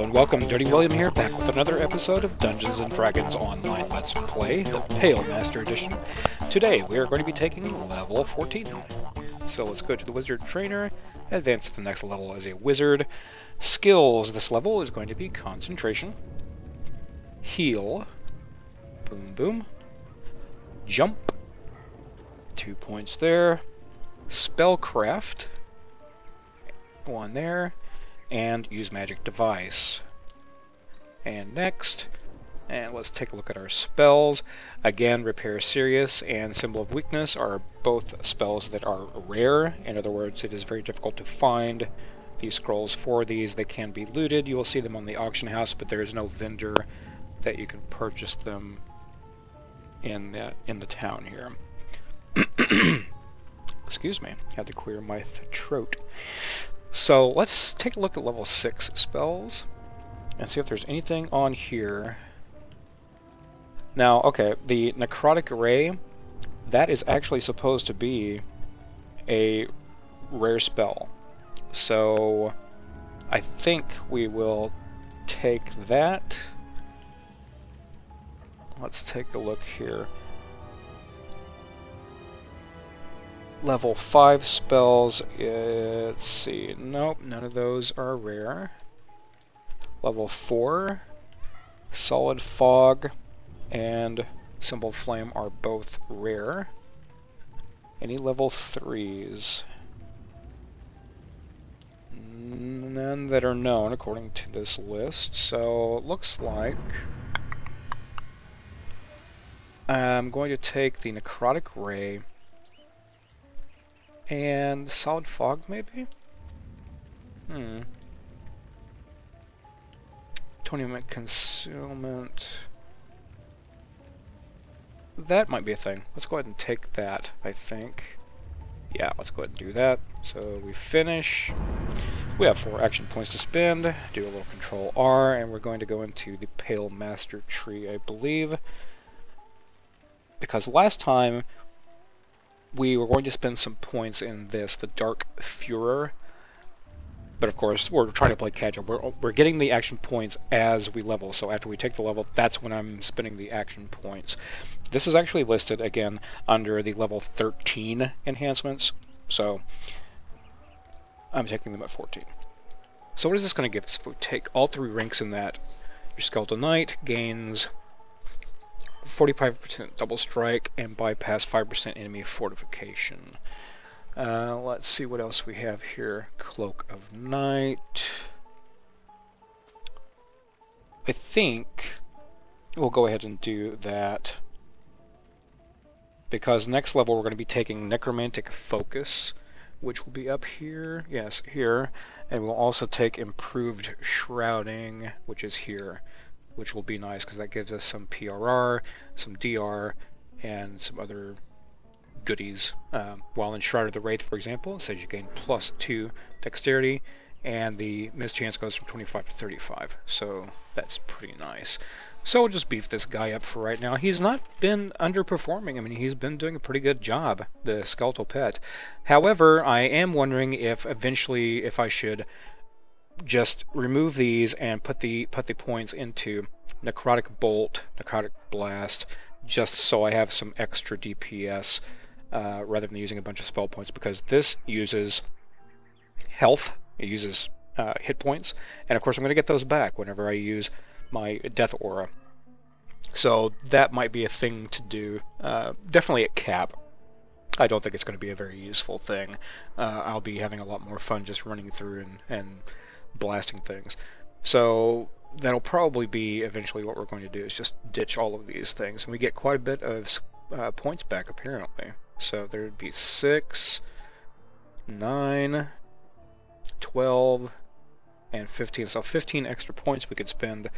and welcome, Dirty William here, back with another episode of Dungeons & Dragons Online Let's Play, the Pale Master Edition. Today, we are going to be taking level 14. So let's go to the Wizard Trainer, advance to the next level as a Wizard. Skills, this level is going to be Concentration, Heal, Boom Boom, Jump, 2 points there, Spellcraft, 1 there, and use Magic Device. And next, and let's take a look at our spells. Again, Repair Serious and Symbol of Weakness are both spells that are rare. In other words, it is very difficult to find these scrolls for these. They can be looted. You will see them on the auction house, but there is no vendor that you can purchase them in the town here. Excuse me, had to clear my throat. So let's take a look at level 6 spells and see if there's anything on here. Now, okay, the Necrotic Ray, that is actually supposed to be a rare spell. So I think we will take that. Let's take a look here. Level 5 spells, let's see, nope, none of those are rare. Level 4, Solid Fog and Symbol of Flame are both rare. Any level 3s? None that are known according to this list, so it looks like I'm going to take the Necrotic Ray and Solid Fog, maybe? 20-minute concealment. That might be a thing. Let's go ahead and take that, I think. Yeah, let's go ahead and do that. So we finish. We have 4 action points to spend. Do a little Control R, and we're going to go into the Pale Master tree, I believe. Because last time we were going to spend some points in this, the Dark Furor. But of course, we're trying to play catch-up. We're getting the action points as we level, so after we take the level, that's when I'm spending the action points. This is actually listed, again, under the level 13 enhancements, so I'm taking them at 14. So what is this going to give us? If we take all 3 ranks in that, your Skeletal Knight gains 45% double strike and bypass 5% enemy fortification. Let's see what else we have here. Cloak of Night. I think we'll go ahead and do that, because next level we're going to be taking Necromantic Focus, which will be up here. Yes, here. And we'll also take Improved Shrouding, which is here, which will be nice because that gives us some PRR, some DR, and some other goodies. While in Shroud of the Wraith, for example, it says you gain +2 dexterity, and the mischance goes from 25 to 35, so that's pretty nice. So we'll just beef this guy up for right now. He's not been underperforming. I mean, he's been doing a pretty good job, the Skeletal Pet. However, I am wondering if eventually if I should just remove these and put the points into Necrotic Bolt, Necrotic Blast, just so I have some extra DPS rather than using a bunch of spell points, because this uses health, it uses hit points, and of course I'm going to get those back whenever I use my Death Aura. So that might be a thing to do, definitely at cap. I don't think it's going to be a very useful thing. I'll be having a lot more fun just running through and blasting things. So that'll probably be eventually what we're going to do, is just ditch all of these things. And we get quite a bit of points back, apparently. So there would be 6, 9, 12, and 15. So 15 extra points we could spend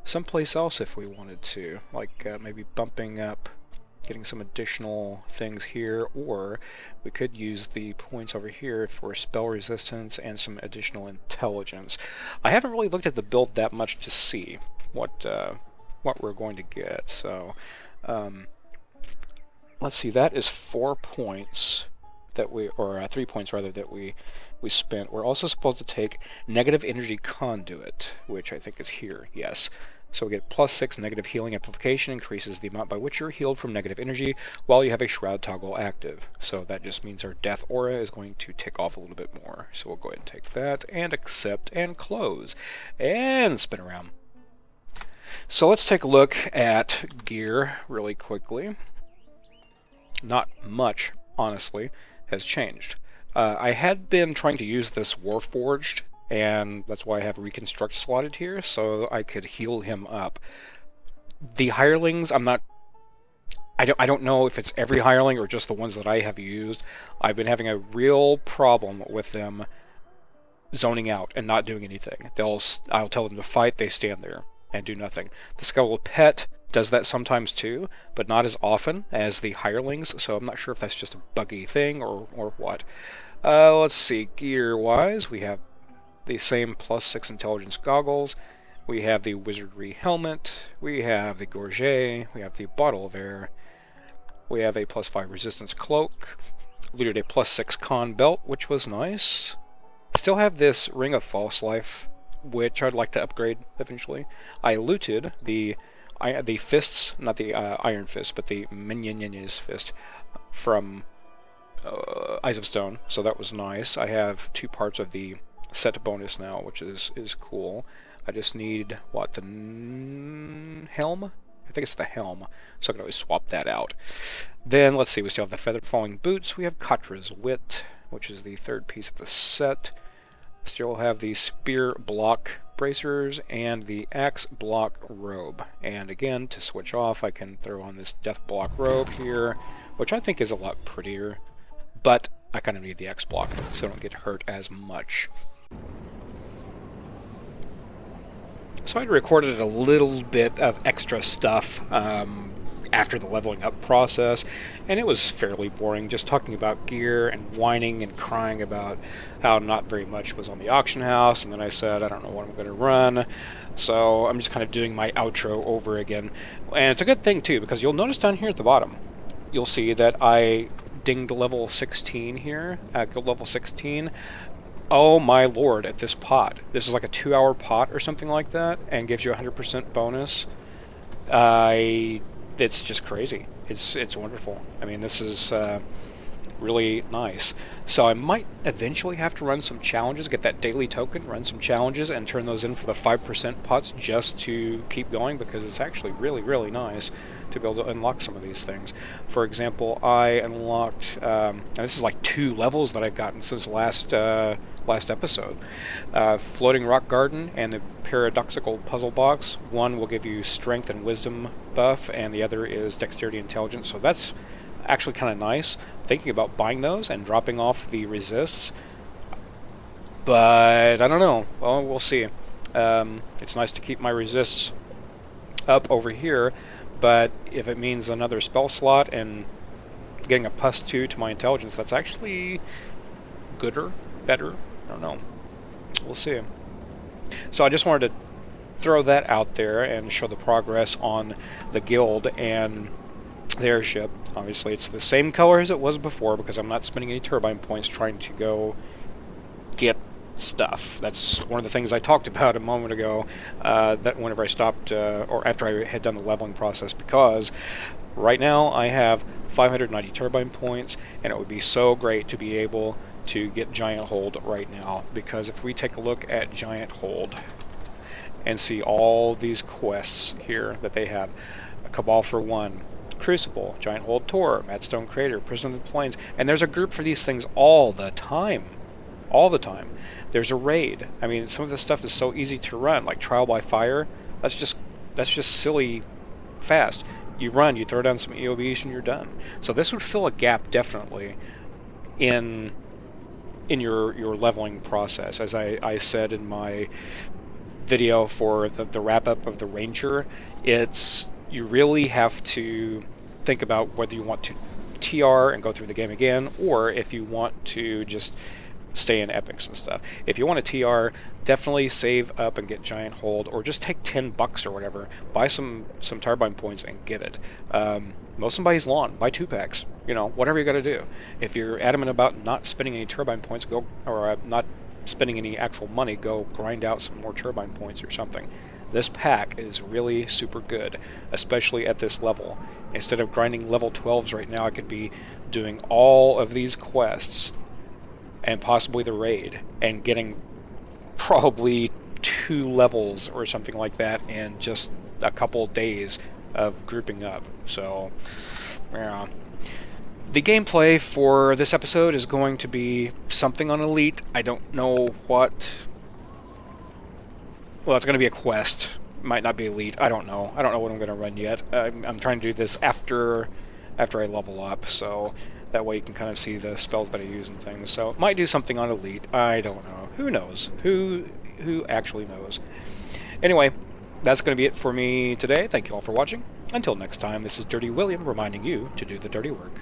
someplace else if we wanted to. Like maybe bumping up, getting some additional things here, or we could use the points over here for spell resistance and some additional intelligence. I haven't really looked at the build that much to see what we're going to get, so let's see, that is 4 points. that we, or 3 points rather, that we spent, we're also supposed to take negative energy conduit, which I think is here, yes. So we get +6 negative healing amplification, increases the amount by which you're healed from negative energy while you have a shroud toggle active. So that just means our death aura is going to tick off a little bit more. So we'll go ahead and take that, and accept, and close, and spin around. So let's take a look at gear really quickly. Not much, honestly, has changed. I had been trying to use this Warforged, and that's why I have Reconstruct slotted here, so I could heal him up. The hirelings, I don't know if it's every hireling or just the ones that I have used. I've been having a real problem with them zoning out and not doing anything. I'll tell them to fight, they stand there and do nothing. The Skeletal Pet does that sometimes too, but not as often as the hirelings, so I'm not sure if that's just a buggy thing or what. Let's see, gear-wise, we have the same +6 intelligence goggles, we have the wizardry helmet, we have the gorget, we have the bottle of air, we have a +5 resistance cloak, looted a +6 con belt, which was nice. Still have this ring of false life, which I'd like to upgrade eventually. I looted the fists, not the iron fist, but the Minyanyanya's fist from Eyes of Stone, so that was nice. I have 2 parts of the set bonus now, which is cool. I just need, what, the helm? I think it's the helm, so I can always swap that out. Then, let's see, we still have the feathered falling boots. We have Katra's wit, which is the 3rd piece of the set. Still have the spear block bracers and the axe block robe. And again, to switch off, I can throw on this death block robe here, which I think is a lot prettier, but I kind of need the axe block so I don't get hurt as much. So I recorded a little bit of extra stuff after the leveling up process, and it was fairly boring, just talking about gear and whining and crying about how not very much was on the auction house, and then I said I don't know what I'm going to run, so I'm just kind of doing my outro over again. And it's a good thing too, because you'll notice down here at the bottom, you'll see that I dinged level 16 here, guild level 16. Oh my lord, at this pot. This is like a 2-hour pot or something like that, and gives you a 100% bonus. It's just crazy. It's wonderful. I mean, this is really nice. So I might eventually have to run some challenges, get that daily token, run some challenges, and turn those in for the 5% pots just to keep going, because it's actually really, really nice to be able to unlock some of these things. For example, I unlocked, and this is like 2 levels that I've gotten since last episode. Floating Rock Garden and the Paradoxical Puzzle Box. One will give you Strength and Wisdom buff, and the other is Dexterity and Intelligence, so that's actually kind of nice. Thinking about buying those and dropping off the resists, but I don't know. Well, we'll see. It's nice to keep my resists up over here, but if it means another spell slot and getting a +2 to my intelligence, that's actually better. I don't know. We'll see. So I just wanted to throw that out there and show the progress on the guild and the airship. Obviously, it's the same color as it was before because I'm not spending any turbine points trying to go get stuff. That's one of the things I talked about a moment ago, that whenever I stopped, or after I had done the leveling process, because right now I have 590 turbine points, and it would be so great to be able to get Gianthold right now, because if we take a look at Gianthold and see all these quests here that they have, a Cabal for 1, Crucible, Gianthold Tour, Madstone Crater, Prison of the Plains, and there's a group for these things all the time. All the time. There's a raid. I mean, some of this stuff is so easy to run, like Trial by Fire. That's just silly fast. You run, you throw down some EOBs, and you're done. So this would fill a gap definitely in your leveling process. As I said in my video for the wrap-up of the Ranger, you really have to think about whether you want to TR and go through the game again, or if you want to just stay in epics and stuff. If you want to TR, definitely save up and get Gianthold, or just take $10 or whatever, buy some turbine points and get it. Most of them buy his lawn, buy 2 packs. You know, whatever you got to do. If you're adamant about not spending any turbine points, go, or not spending any actual money, go grind out some more turbine points or something. This pack is really super good, especially at this level. Instead of grinding level 12s right now, I could be doing all of these quests and possibly the raid and getting probably 2 levels or something like that in just a couple days of grouping up. So, yeah. The gameplay for this episode is going to be something on Elite. I don't know what. Well, it's going to be a quest. Might not be Elite. I don't know. I don't know what I'm going to run yet. I'm trying to do this after I level up, so that way you can kind of see the spells that I use and things. So might do something on Elite. I don't know. Who knows? Who actually knows? Anyway, that's going to be it for me today. Thank you all for watching. Until next time, this is Dirty William reminding you to do the dirty work.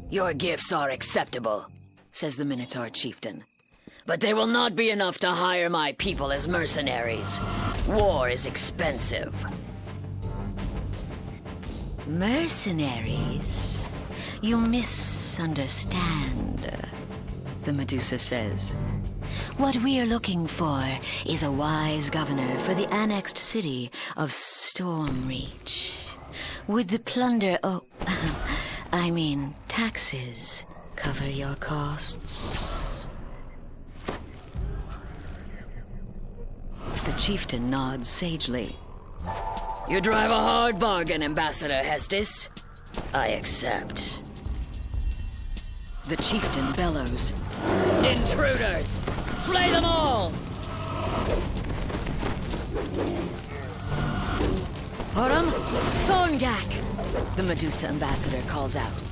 Your gifts are acceptable, says the Minotaur chieftain. But they will not be enough to hire my people as mercenaries. War is expensive. Mercenaries? You misunderstand, the Medusa says. What we're looking for is a wise governor for the annexed city of Stormreach. Would the plunder... I mean, taxes cover your costs? The chieftain nods sagely. You drive a hard bargain, Ambassador Hestis. I accept. The chieftain bellows. Intruders! Slay them all! Horam, Thorngak! The Medusa ambassador calls out.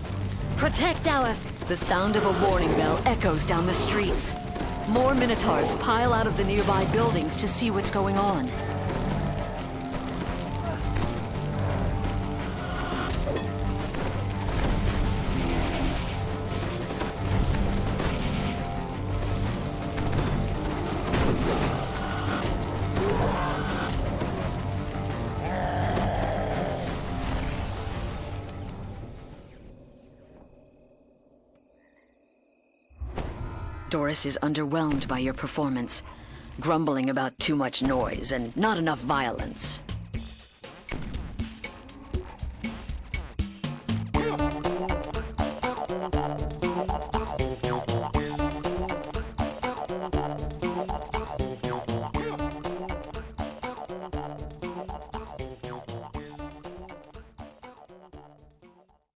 Protect our... The sound of a warning bell echoes down the streets. More Minotaurs pile out of the nearby buildings to see what's going on. Doris is underwhelmed by your performance, grumbling about too much noise and not enough violence.